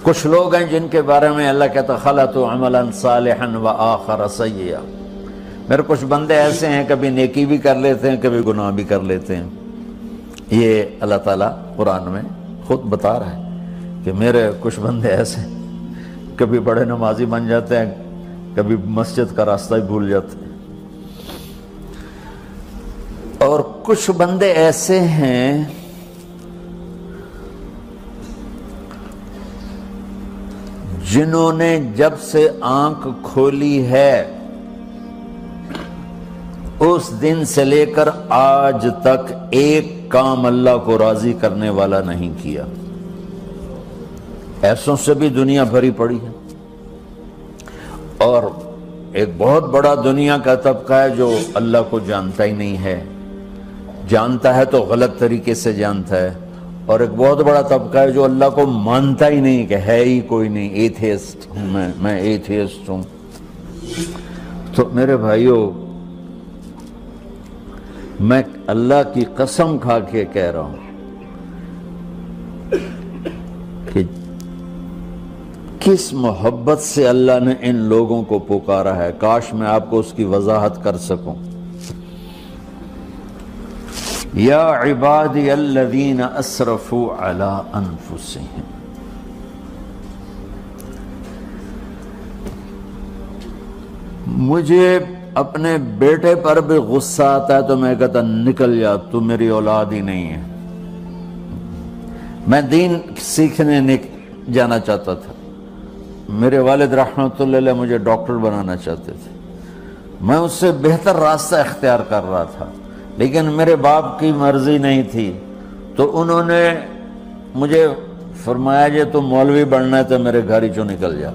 کچھ لوگ ہیں جن کے بارے میں اللہ کہتا خلطوا عملا صالحا وآخر سیئا، میرے کچھ بندے ایسے ہیں کبھی نیکی بھی کر لیتے ہیں کبھی گناہ بھی کر لیتے ہیں۔ یہ اللہ تعالیٰ قرآن میں خود بتا رہا ہے کہ میرے کچھ بندے ایسے ہیں، کبھی بڑے نمازی بن جاتے ہیں کبھی مسجد کا راستہ ہی بھول جاتے ہیں، اور کچھ بندے ایسے ہیں جنہوں نے جب سے آنکھ کھولی ہے اس دن سے لے کر آج تک ایک کام اللہ کو راضی کرنے والا نہیں کیا۔ ایسوں سے بھی دنیا بھری پڑی ہے، اور ایک بہت بڑا دنیا کا طبقہ ہے جو اللہ کو جانتا ہی نہیں ہے، جانتا ہے تو غلط طریقے سے جانتا ہے، اور ایک بہت بڑا طبقہ ہے جو اللہ کو مانتا ہی نہیں کہ ہے ہی کوئی نہیں، ایتھیسٹ ہوں میں ایتھیسٹ ہوں۔ تو میرے بھائیوں، میں اللہ کی قسم کھا کے کہہ رہا ہوں کہ کس محبت سے اللہ نے ان لوگوں کو پکارا ہے، کاش میں آپ کو اس کی وضاحت کر سکوں۔ یا عبادی الذین اسرفوا علی انفسہم، مجھے اپنے بیٹے پر بھی غصہ آتا ہے تو میں کہتا نکل جا، تو میری اولاد ہی نہیں ہے۔ میں دین سیکھنے جانا چاہتا تھا، میرے والد رحمۃ اللہ علیہ مجھے ڈاکٹر بنانا چاہتے تھے، میں اس سے بہتر راستہ اختیار کر رہا تھا، لیکن میرے باپ کی مرضی نہیں تھی، تو انہوں نے مجھے فرمایا جی تم مولوی بننا ہے تو میرے گھر ہی چوں نکل جا۔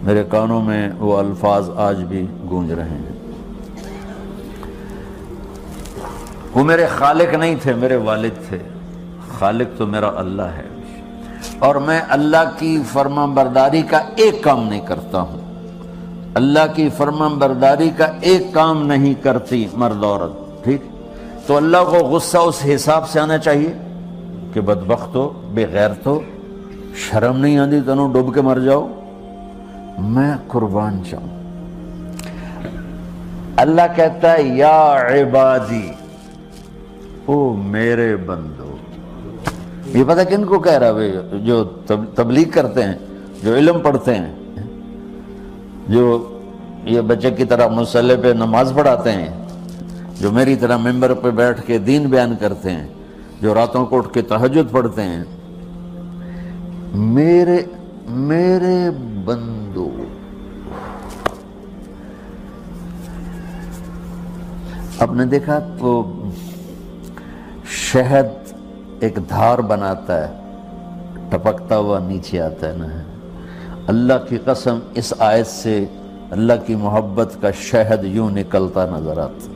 میرے کانوں میں وہ الفاظ آج بھی گونج رہے ہیں۔ وہ میرے خالق نہیں تھے، میرے والد تھے، خالق تو میرا اللہ ہے، اور میں اللہ کی فرمان برداری کا ایک کام نہیں کرتا ہوں، اللہ کی فرمان برداری کا ایک کام نہیں کرتی مرد عورت، ٹھیک؟ تو اللہ کو غصہ اس حساب سے آنا چاہیے کہ بدبخت ہو، بے غیرت ہو، شرم نہیں آتی تنوں ڈوب کے مر جاؤ۔ میں قربان جاؤں، اللہ کہتا ہے یا عبادی، او میرے بندو۔ یہ پتہ کن کو کہہ رہا ہے؟ جو تبلیغ کرتے ہیں، جو علم پڑھتے ہیں، جو یہ بچے کی طرح مصلی پہ نماز پڑھاتے ہیں، جو میری طرح ممبر پہ بیٹھ کے دین بیان کرتے ہیں، جو راتوں کو اٹھ کے تہجد پڑھتے ہیں۔ میرے بندو، آپ نے دیکھا تو شہد ایک دھار بناتا ہے، ٹپکتا ہوا نیچے آتا ہے نا۔ اللہ کی قسم اس آیت سے اللہ کی محبت کا شہد یوں نکلتا نظر آتا۔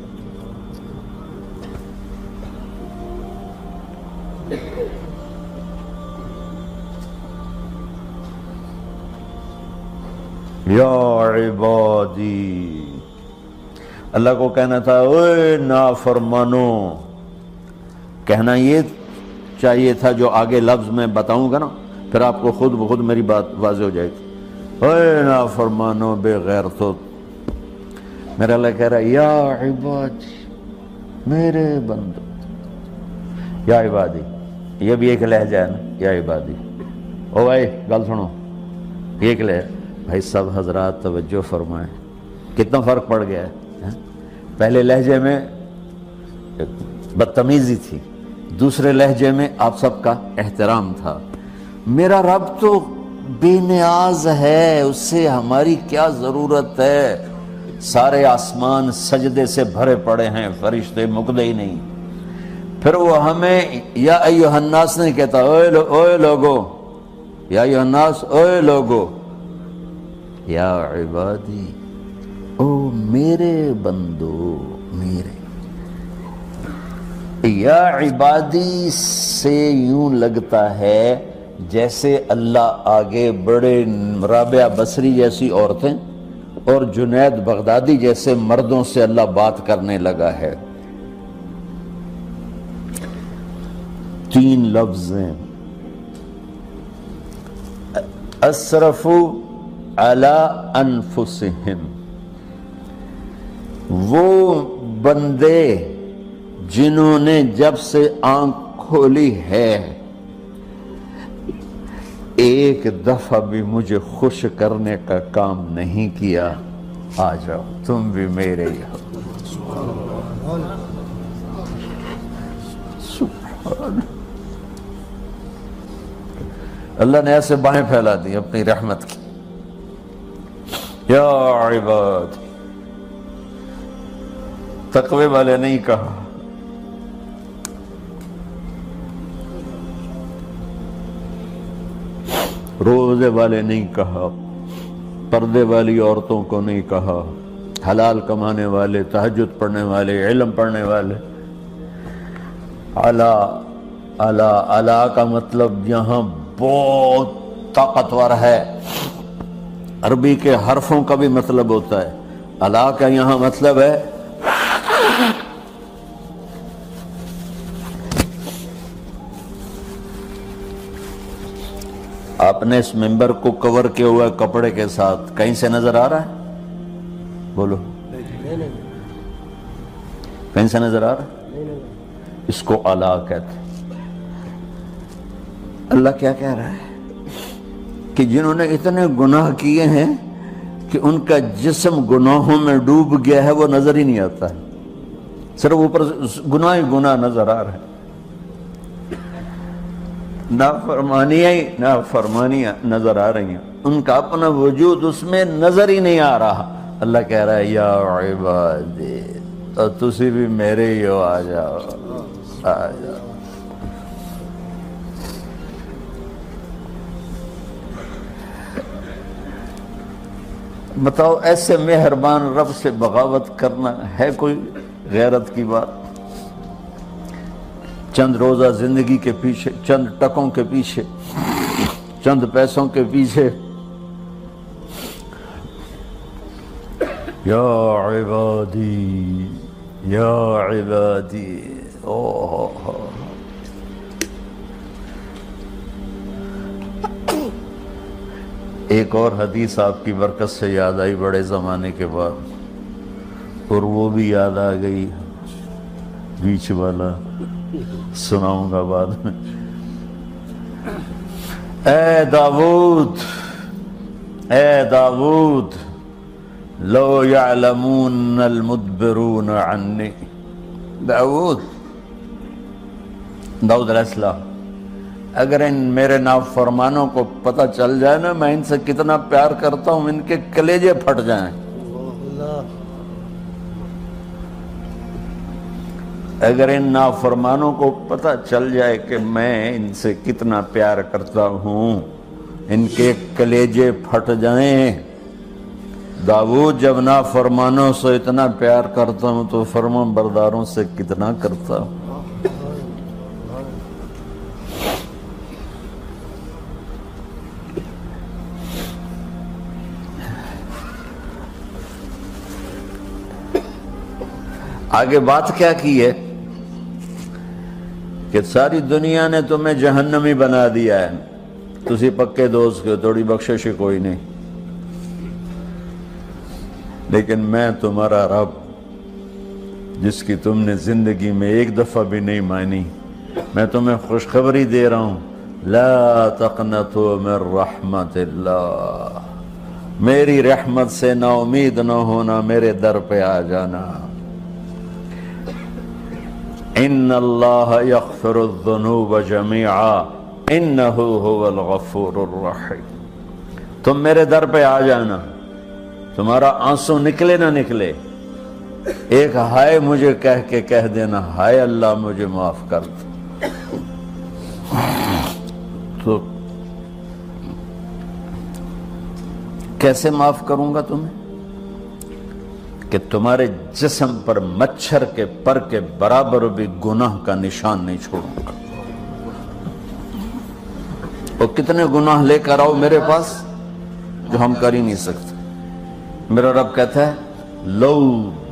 یا عبادی، اللہ کو کہنا تھا اوے نافرمانو، کہنا یہ چاہیے تھا جو آگے لفظ میں بتاؤں گا نا، پھر آپ کو خود بخود میری بات واضح ہو جائے گی۔ اوے نافرمانو، بے غیرتو، میرا اللہ کہہ رہا ہے یا عبادی، میرے بندو، یا عبادی، یہ بھی ایک لہجہ ہے نا، یا عبادی۔ او بھائی گل سنو، یہ ایک لہجہ، بھائی سب حضرات توجہ فرمائیں، کتنا فرق پڑ گیا ہے۔ پہلے لہجے میں بدتمیزی تھی، دوسرے لہجے میں آپ سب کا احترام تھا۔ میرا رب تو بے نیاز ہے، اس سے ہماری کیا ضرورت ہے؟ سارے آسمان سجدے سے بھرے پڑے ہیں، فرشتے مکدے ہی نہیں۔ پھر وہ ہمیں یا ایھا الناس نہیں کہتا، اوے لوگو، یا ایھا الناس، اوے لوگو، یا عبادی، او میرے بندو، میرے۔ یا عبادی سے یوں لگتا ہے جیسے اللہ آگے بڑے رابعہ بصری جیسی عورتیں اور جنید بغدادی جیسے مردوں سے اللہ بات کرنے لگا ہے۔ 3 لفظ ہیں، اسرفوا علی انفسہم، وہ بندے جنہوں نے جب سے آنکھ کھولی ہے ایک دفعہ بھی مجھے خوش کرنے کا کام نہیں کیا، آ جاؤ تم بھی میرے ہی ہو۔ سبحان اللہ نے ایسے باہیں پھیلا دی اپنی رحمت کی۔ یا عباد، تقوی والے نہیں کہا، روزے والے نہیں کہا، پردے والی عورتوں کو نہیں کہا، حلال کمانے والے، تہجد پڑھنے والے، علم پڑھنے والے۔ اعلیٰ کا مطلب یہاں بہت طاقتور ہے، عربی کے حرفوں کا بھی مطلب ہوتا ہے۔ اعلیٰ کا یہاں مطلب ہے آپ نے اس ممبر کو کور کیا ہوا ہے کپڑے کے ساتھ، کہیں سے نظر آ رہا ہے؟ بولو، کہیں سے نظر آ رہا ہے؟ اس کو اعلیٰ کہتے ہیں۔ اللہ کیا کہہ رہا ہے کہ جنہوں نے اتنے گناہ کیے ہیں کہ ان کا جسم گناہوں میں ڈوب گیا ہے، وہ نظر ہی نہیں آتا ہے، صرف اوپر گناہ ہی گناہ نظر آ رہا ہے، نافرمانیاں نظر آ رہی ہیں، ان کا اپنا وجود اس میں نظر ہی نہیں آ رہا۔ اللہ کہہ رہا ہے یا عبادی، اور تسی بھی میرے ہی ہو، آ جاؤ آ جاؤ۔ بتاؤ ایسے مہربان رب سے بغاوت کرنا ہے کوئی غیرت کی بات؟ چند روزہ زندگی کے پیچھے، چند ٹکوں کے پیچھے، چند پیسوں کے پیچھے، یا عبادی یا عبادی، ایک اور حدیث آپ کی برکت سے یاد آئی بڑے زمانے کے بعد، اور وہ بھی یاد آ گئی، بیچ والا سناؤں گا بعد میں۔ اے داؤد، اے داؤد، لو یعلمون المدبرون عنی، داؤد علیہ السلام، اگر ان میرے نافرمانوں کو پتہ چل جائے نا میں ان سے کتنا پیار کرتا ہوں، ان کے کلیجے پھٹ جائیں۔ اگر ان نافرمانوں کو پتہ چل جائے کہ میں ان سے کتنا پیار کرتا ہوں، ان کے کلیجے پھٹ جائیں۔ داؤد جب نافرمانوں سے اتنا پیار کرتا ہوں تو فرما برداروں سے کتنا کرتا ہوں۔ آگے بات کیا کی ہے کہ ساری دنیا نے تمہیں جہنمی بنا دیا ہے، تسی پکے دوست کے تھوڑی بخشش کوئی نہیں، لیکن میں تمہارا رب جس کی تم نے زندگی میں ایک دفعہ بھی نہیں مانی، میں تمہیں خوشخبری دے رہا ہوں، لا تقنطوا من رحمت اللہ، میری رحمت سے نا امید نہ ہونا، میرے در پہ آ جانا۔ ان اللہ یغفر الذنوب جميعا انہ هو الغفور الرحیم، تم میرے در پہ آ جانا، تمہارا آنسو نکلے نہ نکلے، ایک ہائے مجھے کہہ دینا، ہائے اللہ مجھے معاف کر دو، تو کیسے معاف کروں گا تمہیں کہ تمہارے جسم پر مچھر کے پر کے برابر بھی گناہ کا نشان نہیں چھوڑوں گا۔ اور کتنے گناہ لے کر آؤ میرے پاس جو ہم کر ہی نہیں سکتے۔ میرا رب کہتا ہے لو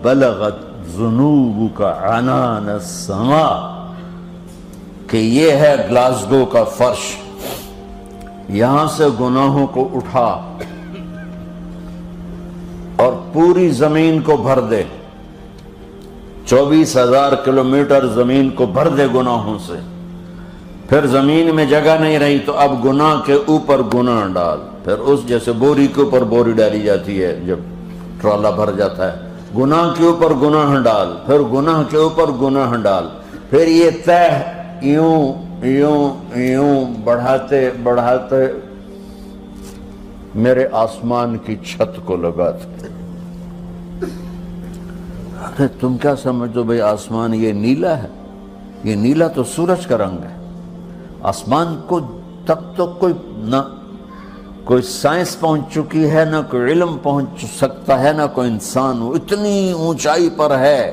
بلغت ذنوبک عنان السماء، کہ یہ ہے گلاسگو کا فرش، یہاں سے گناہوں کو اٹھا اور پوری زمین کو بھر دے، 24,000 کلومیٹر زمین کو بھر دے گناہوں سے، پھر زمین میں جگہ نہیں رہی تو اب گناہ کے اوپر گناہ ڈال، پھر اس جیسے بوری کے اوپر بوری ڈالی جاتی ہے جب ٹرالا بھر جاتا ہے، گناہ کے اوپر گناہ ڈال، پھر گناہ کے اوپر گناہ ڈال، پھر یہ تہ یوں یوں یوں بڑھاتے بڑھاتے میرے آسمان کی چھت کو لگاتے۔ ارے تم کیا سمجھو بھئی آسمان یہ نیلا ہے؟ یہ نیلا تو سورج کا رنگ ہے۔ آسمان کو تک تو کوئی سائنس پہنچ چکی ہے، نہ کوئی علم پہنچ سکتا ہے، نہ کوئی انسان، وہ اتنی اونچائی پر ہے۔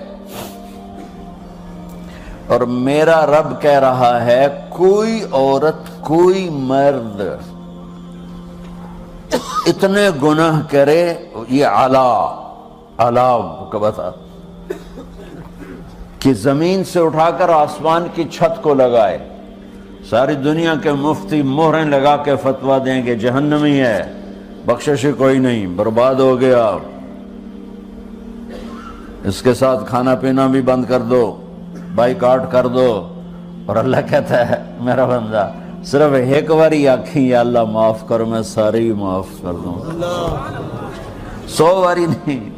اور میرا رب کہہ رہا ہے کوئی عورت کوئی مرد اتنے گناہ کرے، یہ اعلیٰ کو بتا کہ زمین سے اٹھا کر آسمان کی چھت کو لگائے، ساری دنیا کے مفتی مہریں لگا کے فتویٰ دیں کہ جہنمی ہے، بخشش کوئی نہیں، برباد ہو گیا، اس کے ساتھ کھانا پینا بھی بند کر دو، بائیکاٹ کر دو۔ اور اللہ کہتا ہے میرا بندہ صرف ایک باری آکھیں یا اللہ معاف کر، میں سارے ہی معاف کر دوں، 100 باری نہیں،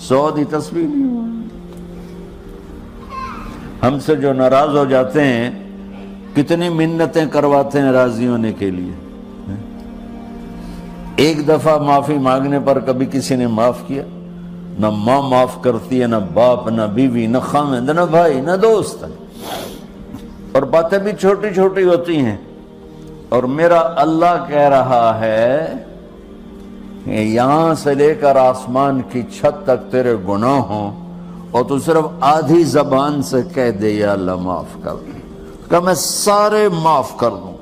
100 دی تسبیح نہیں۔ ہم سے جو ناراض ہو جاتے ہیں کتنی منتیں کرواتے ہیں راضی ہونے کے لیے، ایک دفعہ معافی مانگنے پر کبھی کسی نے معاف کیا؟ نہ ماں معاف کرتی ہے، نہ باپ، نہ بیوی، نہ خامند، نہ بھائی، نہ دوست، اور باتیں بھی چھوٹی چھوٹی ہوتی ہیں۔ اور میرا اللہ کہہ رہا ہے کہ یہاں سے لے کر آسمان کی چھت تک تیرے گناہ ہوں اور تو صرف آدھی زبان سے کہہ دے یا اللہ معاف کر دے، کہ میں سارے معاف کر دوں۔